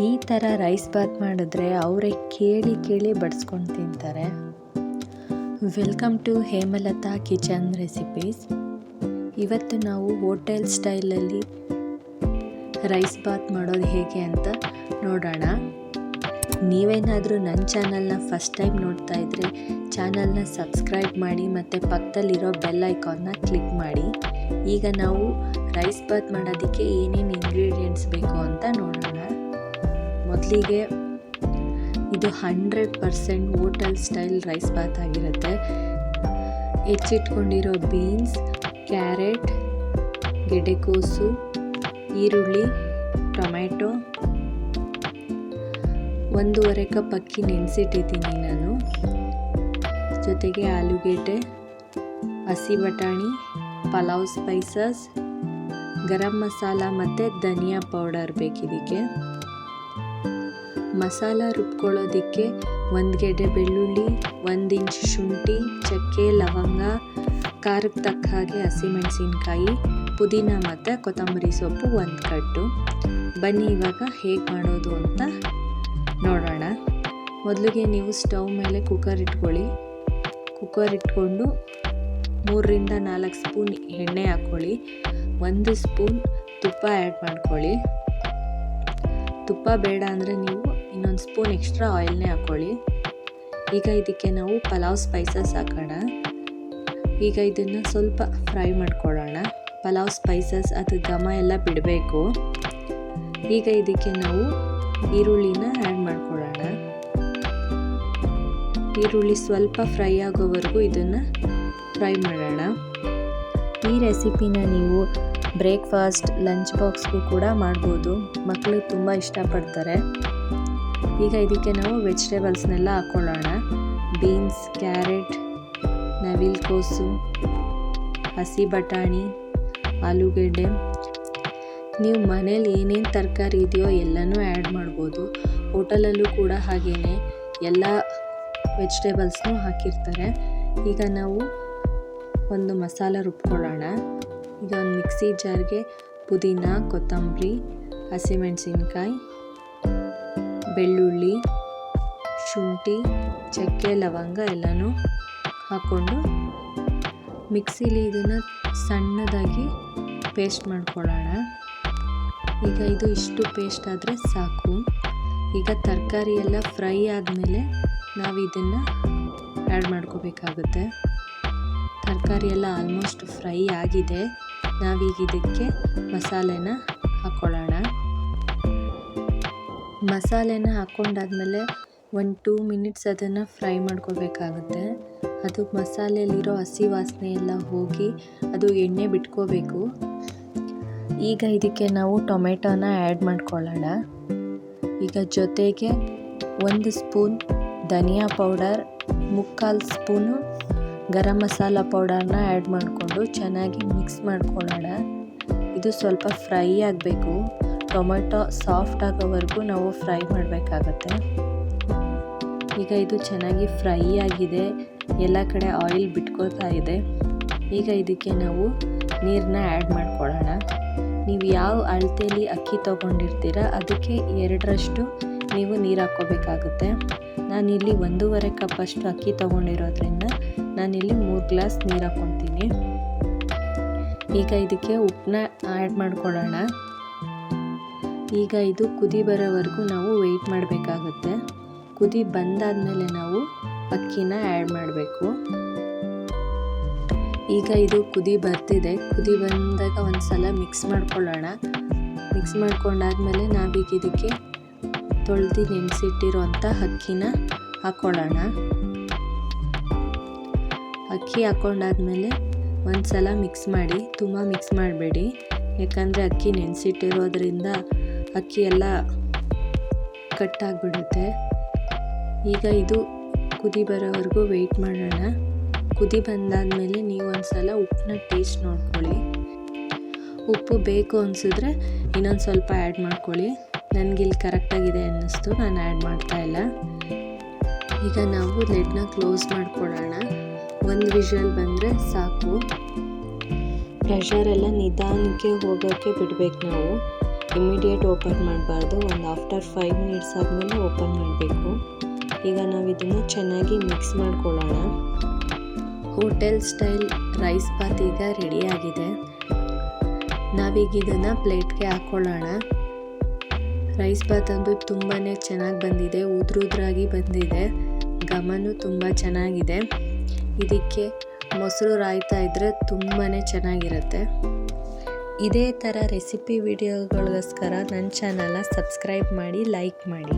ಈ ಥರ ರೈಸ್ ಬಾತ್ ಮಾಡಿದ್ರೆ ಅವರೇ ಕೇಳಿ ಕೇಳಿ ಬಡಿಸ್ಕೊಂಡು ತಿಂತಾರೆ. Welcome to Hemalata kitchen recipes. ಇವತ್ತು ನಾವು ಹೋಟೆಲ್ ಸ್ಟೈಲಲ್ಲಿ ರೈಸ್ ಬಾತ್ ಮಾಡೋದು ಹೇಗೆ ಅಂತ ನೋಡೋಣ. ನೀವೇನಾದರೂ ನನ್ನ ಚಾನಲ್ನ ಫಸ್ಟ್ ಟೈಮ್ ನೋಡ್ತಾ ಇದ್ದರೆ ಚಾನಲ್ನ ಸಬ್ಸ್ಕ್ರೈಬ್ ಮಾಡಿ ಮತ್ತು ಪಕ್ಕದಲ್ಲಿರೋ ಬೆಲ್ ಐಕಾನ್ನ ಕ್ಲಿಕ್ ಮಾಡಿ. ಈಗ ನಾವು ರೈಸ್ ಬಾತ್ ಮಾಡೋದಕ್ಕೆ ಏನೇನು ಇಂಗ್ರೀಡಿಯೆಂಟ್ಸ್ ಬೇಕು ಅಂತ ನೋಡೋಣ. ಮೊದಲಿಗೆ ಇದು 100% ಹೋಟೆಲ್ ಸ್ಟೈಲ್ ರೈಸ್ ಬಾತ್ ಆಗಿರುತ್ತೆ. ಹೆಚ್ಚಿಟ್ಕೊಂಡಿರೋ ಬೀನ್ಸ್, ಕ್ಯಾರೆಟ್, ಗೆಡ್ಡೆಕೋಸು, ಈರುಳ್ಳಿ, ಟೊಮ್ಯಾಟೊ, 1.5 ಕಪ್ ಅಕ್ಕಿ ನೆನೆಸಿಟ್ಟಿದ್ದೀನಿ ನಾನು. ಜೊತೆಗೆ ಆಲೂಗೆಡ್ಡೆ, ಹಸಿ ಬಟಾಣಿ, ಪಲಾವ್ ಸ್ಪೈಸಸ್, ಗರಂ ಮಸಾಲ ಮತ್ತು ಧನಿಯಾ ಪೌಡರ್ ಬೇಕಿದ್ದಕ್ಕೆ. ಮಸಾಲ ರುಬ್ಕೊಳ್ಳೋದಕ್ಕೆ 1 ಗೆಡ್ಡೆ ಬೆಳ್ಳುಳ್ಳಿ, 1 ಇಂಚ್ ಶುಂಠಿ, ಚಕ್ಕೆ, ಲವಂಗ, ಖಾರಕ್ಕೆ ತಕ್ಕ ಹಾಗೆ ಹಸಿಮೆಣಸಿನ್ಕಾಯಿ, ಪುದೀನ ಮತ್ತು ಕೊತ್ತಂಬರಿ ಸೊಪ್ಪು 1 ಕಟ್ಟು. ಬನ್ನಿ ಇವಾಗ ಹೇಗೆ ಮಾಡೋದು ಅಂತ ನೋಡೋಣ. ಮೊದಲಿಗೆ ನೀವು ಸ್ಟವ್ ಮೇಲೆ ಕುಕ್ಕರ್ ಇಟ್ಕೊಳ್ಳಿ. ಕುಕ್ಕರ್ ಇಟ್ಕೊಂಡು 3ರಿಂದ 4 ಸ್ಪೂನ್ ಎಣ್ಣೆ ಹಾಕ್ಕೊಳ್ಳಿ. 1 ಸ್ಪೂನ್ ತುಪ್ಪ ಆ್ಯಡ್ ಮಾಡ್ಕೊಳ್ಳಿ. ತುಪ್ಪ ಬೇಡ ಅಂದರೆ ನೀವು ಇನ್ನೊಂದು ಸ್ಪೂನ್ ಎಕ್ಸ್ಟ್ರಾ ಆಯಿಲ್ನೇ ಹಾಕ್ಕೊಳ್ಳಿ. ಈಗ ಇದಕ್ಕೆ ನಾವು ಪಲಾವ್ ಸ್ಪೈಸಸ್ ಹಾಕೋಣ. ಈಗ ಇದನ್ನು ಸ್ವಲ್ಪ ಫ್ರೈ ಮಾಡ್ಕೊಳ್ಳೋಣ. ಪಲಾವ್ ಸ್ಪೈಸಸ್ ಅದು ಘಮ ಎಲ್ಲ ಬಿಡಬೇಕು. ಈಗ ಇದಕ್ಕೆ ನಾವು ಈರುಳ್ಳಿನ ಆ್ಯಡ್ ಮಾಡ್ಕೊಳ್ಳೋಣ. ಈರುಳ್ಳಿ ಸ್ವಲ್ಪ ಫ್ರೈ ಆಗೋವರೆಗೂ ಇದನ್ನು ಫ್ರೈ ಮಾಡೋಣ. ಈ ರೆಸಿಪಿನ ನೀವು ಬ್ರೇಕ್ಫಾಸ್ಟ್, ಲಂಚ್ ಬಾಕ್ಸ್ಗೂ ಕೂಡ ಮಾಡ್ಬೋದು. ಮಕ್ಕಳು ತುಂಬ ಇಷ್ಟಪಡ್ತಾರೆ. ಈಗ ಇದಕ್ಕೆ ನಾವು ವೆಜಿಟೇಬಲ್ಸ್ನೆಲ್ಲ ಹಾಕ್ಕೊಳ್ಳೋಣ. ಬೀನ್ಸ್, ಕ್ಯಾರೆಟ್, ನವಿಲುಕೋಸು, ಹಸಿ ಬಟಾಣಿ, ಆಲೂಗೆಡ್ಡೆ. ನೀವು ಮನೇಲಿ ಏನೇನು ತರಕಾರಿ ಇದೆಯೋ ಎಲ್ಲನೂ ಆ್ಯಡ್ ಮಾಡ್ಬೋದು. ಹೋಟೆಲಲ್ಲೂ ಕೂಡ ಹಾಗೆಯೇ ಎಲ್ಲ ವೆಜಿಟೇಬಲ್ಸ್ನೂ ಹಾಕಿರ್ತಾರೆ. ಈಗ ನಾವು ಒಂದು ಮಸಾಲ ರುಬ್ಕೊಳ್ಳೋಣ. ಈಗ ಒಂದು ಮಿಕ್ಸಿ ಜಾರ್ಗೆ ಪುದೀನ, ಕೊತ್ತಂಬರಿ, ಹಸಿಮೆಣಸಿನ್ಕಾಯಿ, ಬೆಳ್ಳುಳ್ಳಿ, ಶುಂಠಿ, ಚಕ್ಕೆ, ಲವಂಗ ಎಲ್ಲನೂ ಹಾಕ್ಕೊಂಡು ಮಿಕ್ಸಿಲಿ ಇದನ್ನು ಸಣ್ಣದಾಗಿ ಪೇಸ್ಟ್ ಮಾಡ್ಕೊಳ್ಳೋಣ. ಈಗ ಇದು ಇಷ್ಟು ಪೇಸ್ಟ್ ಆದರೆ ಸಾಕು. ಈಗ ತರಕಾರಿ ಎಲ್ಲ ಫ್ರೈ ಆದಮೇಲೆ ನಾವು ಇದನ್ನು ಆ್ಯಡ್ ಮಾಡ್ಕೋಬೇಕಾಗುತ್ತೆ. ತರಕಾರಿ ಎಲ್ಲ ಆಲ್ಮೋಸ್ಟ್ ಫ್ರೈ ಆಗಿದೆ. ನಾವೀಗ ಇದಕ್ಕೆ ಮಸಾಲೆನ ಹಾಕ್ಕೊಳ್ಳೋಣ. ಮಸಾಲೆನ ಹಾಕ್ಕೊಂಡಾದ್ಮೇಲೆ 1-2 ಮಿನಿಟ್ಸ್ ಅದನ್ನು ಫ್ರೈ ಮಾಡ್ಕೋಬೇಕಾಗುತ್ತೆ. ಅದು ಮಸಾಲೆಯಲ್ಲಿರೋ ಹಸಿ ವಾಸನೆ ಎಲ್ಲ ಹೋಗಿ ಅದು ಎಣ್ಣೆ ಬಿಟ್ಕೋಬೇಕು. ಈಗ ಇದಕ್ಕೆ ನಾವು ಟೊಮೆಟೊನ ಆ್ಯಡ್ ಮಾಡ್ಕೊಳ್ಳೋಣ. ಈಗ ಜೊತೆಗೆ 1 ಸ್ಪೂನ್ ಧನಿಯಾ ಪೌಡರ್, 3/4 ಸ್ಪೂನು ಗರಂ ಮಸಾಲ ಪೌಡರ್ನ ಆ್ಯಡ್ ಮಾಡಿಕೊಂಡು ಚೆನ್ನಾಗಿ ಮಿಕ್ಸ್ ಮಾಡ್ಕೊಳ್ಳೋಣ. ಇದು ಸ್ವಲ್ಪ ಫ್ರೈ ಆಗಬೇಕು. ಟೊಮೆಟೊ ಸಾಫ್ಟ್ ಆಗೋವರೆಗೂ ನಾವು ಫ್ರೈ ಮಾಡಬೇಕಾಗತ್ತೆ. ಈಗ ಇದು ಚೆನ್ನಾಗಿ ಫ್ರೈ ಆಗಿದೆ. ಎಲ್ಲ ಕಡೆ ಆಯಿಲ್ ಬಿಟ್ಕೋತಾ ಇದೆ. ಈಗ ಇದಕ್ಕೆ ನಾವು ನೀರನ್ನ ಆ್ಯಡ್ ಮಾಡ್ಕೊಳ್ಳೋಣ. ನೀವು ಯಾವ ಅಳತೆಯಲ್ಲಿ ಅಕ್ಕಿ ತೊಗೊಂಡಿರ್ತೀರ ಅದಕ್ಕೆ 2ರಷ್ಟು ನೀವು ನೀರು ಹಾಕ್ಕೋಬೇಕಾಗುತ್ತೆ. ನಾನಿಲ್ಲಿ 1.5 ಕಪ್ ಅಷ್ಟು ಅಕ್ಕಿ ತೊಗೊಂಡಿರೋದ್ರಿಂದ ನಾನಿಲ್ಲಿ 3 ಗ್ಲಾಸ್ ನೀರು ಹಾಕ್ಕೊತೀನಿ. ಈಗ ಇದಕ್ಕೆ ಉಪ್ಪನ್ನ ಆ್ಯಡ್ ಮಾಡ್ಕೊಳ್ಳೋಣ. ಈಗ ಇದು ಕುದಿ ಬರೋವರೆಗೂ ನಾವು ವೆಯ್ಟ್ ಮಾಡಬೇಕಾಗುತ್ತೆ. ಕುದಿ ಬಂದಾದಮೇಲೆ ನಾವು ಅಕ್ಕಿನ ಆ್ಯಡ್ ಮಾಡಬೇಕು. ಈಗ ಇದು ಕುದಿ ಬರ್ತಿದೆ. ಕುದಿ ಬಂದಾಗ ಒಂದು ಸಲ ಮಿಕ್ಸ್ ಮಾಡ್ಕೊಳ್ಳೋಣ. ಮಿಕ್ಸ್ ಮಾಡ್ಕೊಂಡಾದ್ಮೇಲೆ ನಾವೀಗ ಇದಕ್ಕೆ ತೊಳೆದು ನೆನೆಸಿಟ್ಟಿರೋಂಥ ಅಕ್ಕಿನ ಹಾಕ್ಕೊಳ್ಳೋಣ. ಅಕ್ಕಿ ಹಾಕ್ಕೊಂಡಾದ್ಮೇಲೆ ಒಂದು ಸಲ ಮಿಕ್ಸ್ ಮಾಡಿ. ತುಂಬ ಮಿಕ್ಸ್ ಮಾಡಬೇಡಿ, ಯಾಕಂದರೆ ಅಕ್ಕಿ ನೆನೆಸಿಟ್ಟಿರೋದ್ರಿಂದ ಅಕ್ಕಿ ಎಲ್ಲ ಕಟ್ಟಾಗಿಬಿಡುತ್ತೆ. ಈಗ ಇದು ಕುದಿ ಬರೋವರೆಗೂ ವೆಯ್ಟ್ ಮಾಡೋಣ. ಕುದಿ ಬಂದಾದಮೇಲೆ ನೀವು ಒಂದು ಸಲ ಉಪ್ಪನ್ನ ಟೇಸ್ಟ್ ನೋಡ್ಕೊಳ್ಳಿ. ಉಪ್ಪು ಬೇಕು ಅನಿಸಿದ್ರೆ ಇನ್ನೊಂದು ಸ್ವಲ್ಪ ಆ್ಯಡ್ ಮಾಡ್ಕೊಳ್ಳಿ. ನನಗಿಲ್ಲಿ ಕರೆಕ್ಟಾಗಿದೆ ಅನ್ನಿಸ್ತು, ನಾನು ಆ್ಯಡ್ ಮಾಡ್ತಾಯಿಲ್ಲ. ಈಗ ನಾವು ಲಿಡ್ನ ಕ್ಲೋಸ್ ಮಾಡ್ಕೊಳ್ಳೋಣ. 1 ವಿಷಲ್ ಬಂದರೆ ಸಾಕು. ಪ್ರೆಷರೆಲ್ಲ ನಿಧಾನಕ್ಕೆ ಹೋಗೋಕ್ಕೆ ಬಿಡಬೇಕು ನಾವು. ಇಮಿಡಿಯೇಟ್ ಓಪನ್ ಮಾಡಬಾರ್ದು, ಒಂದು ಆಫ್ಟರ್ 5 ಮಿನಿಟ್ಸ್ ಆದಮೇಲೆ ಓಪನ್ ಮಾಡಬೇಕು. ಈಗ ನಾವು ಇದನ್ನು ಚೆನ್ನಾಗಿ ಮಿಕ್ಸ್ ಮಾಡ್ಕೊಳ್ಳೋಣ. ಹೋಟೆಲ್ ಸ್ಟೈಲ್ ರೈಸ್ ಬಾತ್ ಈಗ ರೆಡಿಯಾಗಿದೆ. ನಾವೀಗ ಇದನ್ನು ಪ್ಲೇಟ್ಗೆ ಹಾಕ್ಕೊಳ್ಳೋಣ. ರೈಸ್ ಬಾತ್ ಅಂದು ತುಂಬಾ ಚೆನ್ನಾಗಿ ಬಂದಿದೆ, ಉದ್ರಾಗಿ ಬಂದಿದೆ, ಘಮನೂ ತುಂಬ ಚೆನ್ನಾಗಿದೆ. ಇದಕ್ಕೆ ಮೊಸರು ರಾಯ್ತಾ ಇದ್ದರೆ ತುಂಬಾ ಚೆನ್ನಾಗಿರುತ್ತೆ. ಇದೇ ಥರ ರೆಸಿಪಿ ವಿಡಿಯೋಗಳಿಗೋಸ್ಕರ ನನ್ನ ಚಾನಲ್ನ ಸಬ್ಸ್ಕ್ರೈಬ್ ಮಾಡಿ, ಲೈಕ್ ಮಾಡಿ.